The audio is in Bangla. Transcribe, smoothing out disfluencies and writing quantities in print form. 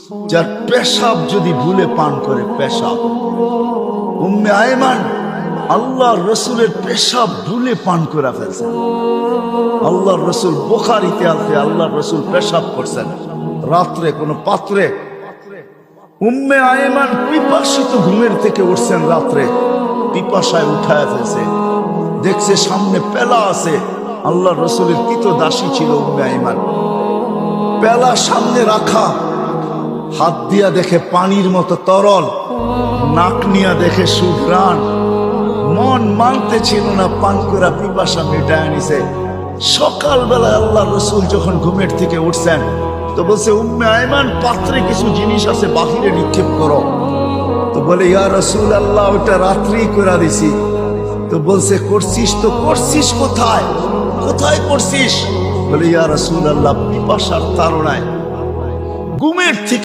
যার পেশাব যদি ভুলে পান করে, পেশাব, উম্মে আয়মান আল্লাহর রসুলের পেশাব ভুলে পান করে ফেলছেন। আল্লাহর রসুল বুখারীতে আছে, আল্লাহর রসুল পেশাব করছেন রাত্রে কোনো পাত্রে। উম্মে আয়মান পিপাসিত ঘুমের থেকে উঠছেন রাত্রে, পিপাসায় উঠায় ফেলছে, দেখছে সামনে পেলা আছে। আল্লাহর রসুলের ক্রীতদাসী ছিল উম্মে আয়মান। পেলা সামনে রাখা, হাত দিয়া দেখে পানির মতো তরল, নাক নিয়া দেখে সুঘ্রাণ। মন মানতে ছিল না, পান করা পিপাসা মেটায় নিছে। সকালবেলায় আল্লাহ রসুল যখন ঘুমের থেকে উঠছেন তো বলছে, উম্মে আয়মান পাত্রে কিছু জিনিস আছে, বাহিরে নিক্ষেপ করো। তো বলে, ইয়া রাসূল আল্লাহ, ওটা রাত্রেই করে দিছি। তো বলছে, করছিস তো করছিস কোথায়, কোথায় করছিস? বলে, ইয়া রাসূল আল্লাহ, পিপাসার তাড়নায় ঘুমের থেকে